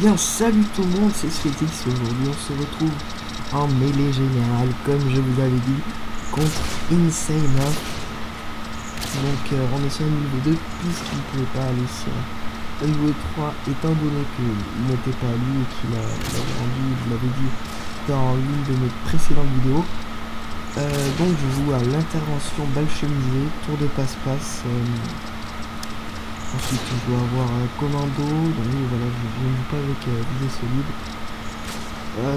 bien, salut tout le monde, c'est Sfetix. Aujourd'hui, on se retrouve en mêlée générale, comme je vous avais dit, contre Insane. Donc, on est sur un niveau 2, puisqu'il ne pouvait pas aller sur un niveau 3, étant donné qu'il n'était pas lui et qu'il avait rendu, je l'avais dit dans l'une de mes précédentes vidéos. Donc, je joue à l'intervention balle chemisée, tour de passe-passe. Ensuite on doit avoir commando, donc voilà, je ne joue pas avec visée solide.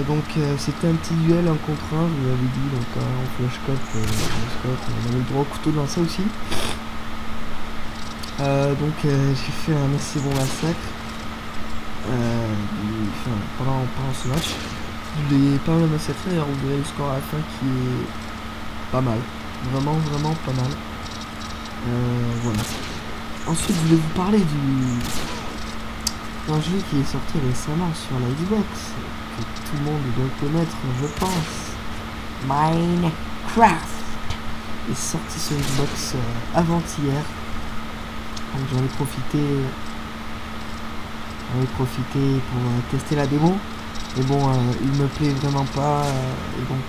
Donc c'était un petit duel 1 contre 1, je vous l'avais dit, donc en flashcope, on avait le droit au couteau dans ça aussi. Donc j'ai fait un assez bon massacre pendant ce match. Je l'ai pas mal massacré et vous verrez le score à la fin qui est pas mal, vraiment pas mal. Voilà. Ensuite, je vais vous parler d'un jeu qui est sorti récemment sur la Xbox, que tout le monde doit connaître, je pense. Minecraft est sorti sur Xbox avant-hier. Donc j'en ai profité pour tester la démo. Mais bon, il me plaît vraiment pas, et donc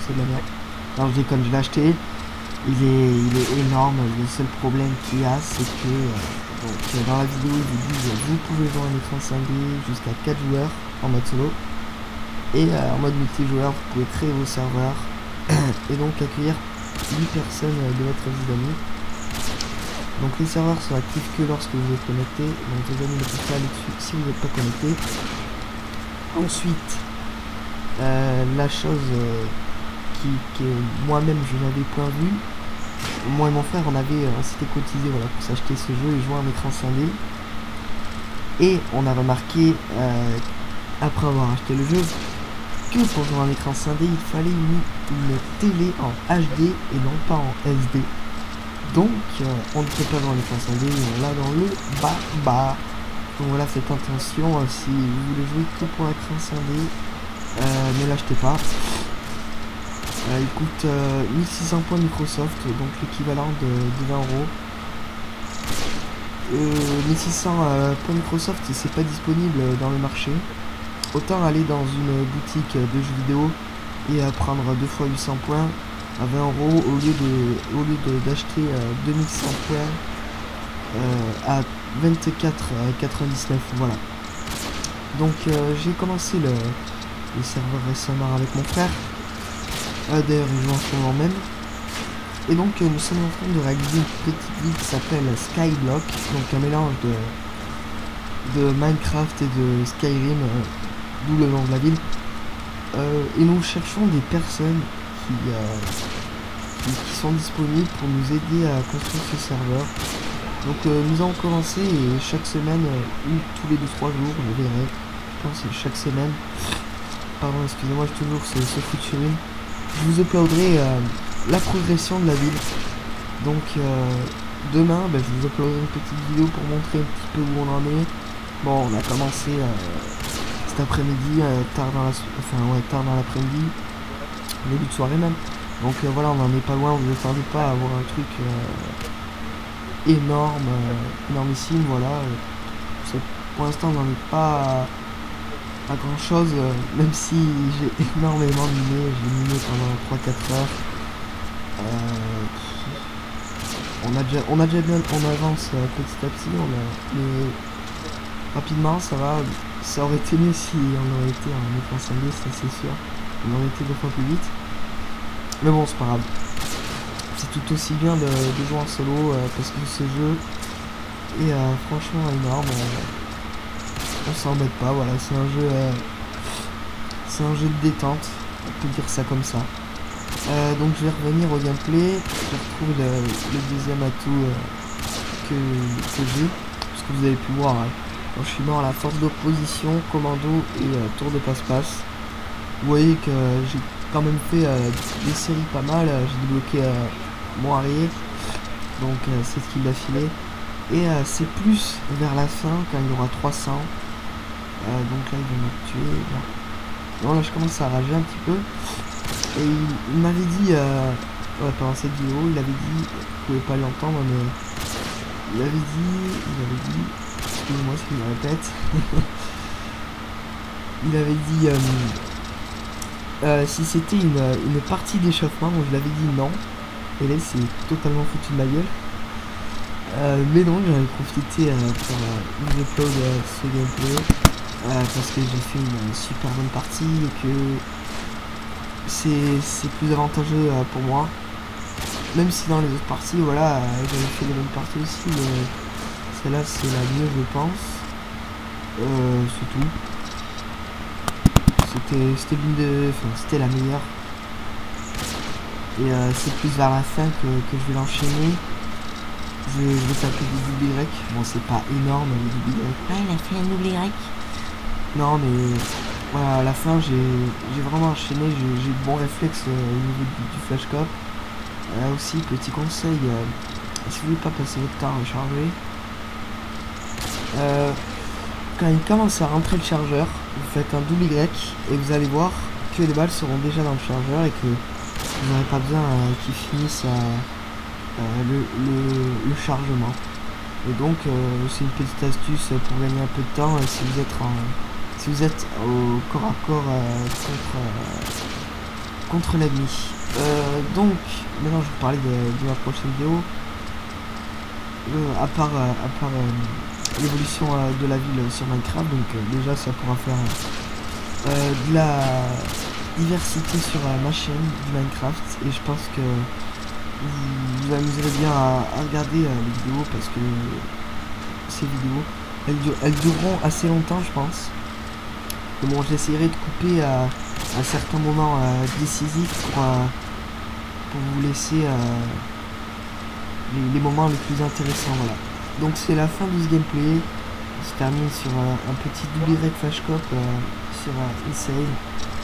c'est de la merde. Alors je déconne, je l'ai acheté. Il est énorme. Le seul problème qu'il y a, c'est que dans la vidéo ils vous disent vous pouvez jouer un écran scindé jusqu'à 4 joueurs en mode solo, et en mode multijoueur vous pouvez créer vos serveurs et donc accueillir 8 personnes de votre amis. Donc les serveurs sont actifs que lorsque vous êtes connecté, donc les amis ne peuvent pas aller dessus si vous n'êtes pas connecté. Ensuite, la chose que moi-même je n'avais point vu, moi et mon frère on s'était cotisé voilà, pour s'acheter ce jeu et jouer un écran scindé, et on a remarqué après avoir acheté le jeu que pour jouer un écran scindé il fallait une télé en HD et non pas en SD. Donc on ne peut pas jouer un écran scindé, on l'a dans le bas. Donc voilà, faites attention, si vous voulez jouer que pour l'écran scindé, ne l'achetez pas. Il coûte 1600 points Microsoft, donc l'équivalent de 20 euros. 1600 points Microsoft, c'est pas disponible dans le marché. Autant aller dans une boutique de jeux vidéo et prendre 2 fois 800 points à 20 euros au lieu d'acheter 2100 points à 24,99. Voilà. Donc j'ai commencé le serveur récemment avec mon frère. D'ailleurs il joue en ce moment même, et donc nous sommes en train de réaliser une petite ville qui s'appelle Skyblock, donc un mélange de Minecraft et de Skyrim, d'où le nom de la ville, et nous cherchons des personnes qui sont disponibles pour nous aider à construire ce serveur. Donc nous avons commencé, et chaque semaine ou tous les 2-3 jours, je verrai, je pense que chaque semaine, pardon excusez-moi, j'ai toujours ce coup sur une. Je vous uploaderai la progression de la ville. Donc demain, je vous uploaderai une petite vidéo pour montrer un petit peu où on en est. Bon, on a commencé cet après-midi, tard dans l'après-midi, début de soirée même. Donc voilà, on n'en est pas loin, vous ne attendez pas à avoir un truc énormissime, voilà. Pour l'instant, on n'en est pas à grand chose, même si j'ai énormément miné, j'ai miné pendant 3-4 heures. On avance petit à petit, mais rapidement ça va. Ça aurait été mieux si on aurait été en écran scindé, ça c'est sûr. On aurait été 2 fois plus vite. Mais bon, c'est pas grave. C'est tout aussi bien de jouer en solo, parce que ce jeu est franchement énorme. On s'embête pas, voilà, c'est un jeu de détente, on peut dire ça comme ça. Donc je vais revenir au gameplay. Je retrouve le deuxième atout que j'ai, parce que vous avez pu voir, quand je suis mort à la force d'opposition, commando et tour de passe-passe. Vous voyez que j'ai quand même fait des séries pas mal, j'ai débloqué mon arrière, donc c'est ce qu'il a filé. Et c'est plus vers la fin, quand il y aura 300. Donc là il va me tuer. Bon là je commence à rager un petit peu. Et il m'avait dit, pendant cette vidéo, il avait dit, vous pouvez pas l'entendre, mais il avait dit, excusez-moi si je me répète, il avait dit si c'était une partie d'échauffement, donc je l'avais dit non. Et là, il s'est totalement foutu de ma gueule. Mais non, j'en ai profité pour vous upload ce gameplay parce que j'ai fait une super bonne partie et que c'est plus avantageux pour moi. Même si dans les autres parties, voilà, j'avais fait des bonnes parties aussi, mais celle-là c'est la mieux, je pense. C'est tout. C'était l'une de, enfin, c'était la meilleure. Et c'est plus vers la fin que je vais l'enchaîner. Je vais taper du double Y. Bon, c'est pas énorme le double Y. Ah, il a fait un double Y. Non, mais voilà, à la fin, j'ai vraiment enchaîné. J'ai eu de bons réflexes au niveau du flash cop. Aussi, petit conseil, si vous voulez pas passer votre temps à recharger, quand il commence à rentrer le chargeur, vous faites un double Y et vous allez voir que les balles seront déjà dans le chargeur et que vous n'aurez pas besoin qu'ils finissent le chargement. Et donc c'est une petite astuce pour gagner un peu de temps si vous êtes au corps à corps contre l'ennemi. Donc maintenant je vais vous parler de ma prochaine vidéo. À part l'évolution de la ville sur Minecraft, donc déjà ça pourra faire de la diversité sur ma chaîne du Minecraft, et je pense que vous vous amuserez bien à regarder les vidéos, parce que ces vidéos elles dureront assez longtemps, je pense. Et bon, j'essaierai de couper à certains moments décisifs pour vous laisser les moments les plus intéressants. Voilà. Donc c'est la fin de ce gameplay. On se termine sur un petit double Y flash cop sur Insane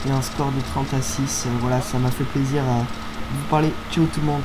et un score de 30 à 6. Voilà, ça m'a fait plaisir de vous parler. Ciao tout le monde.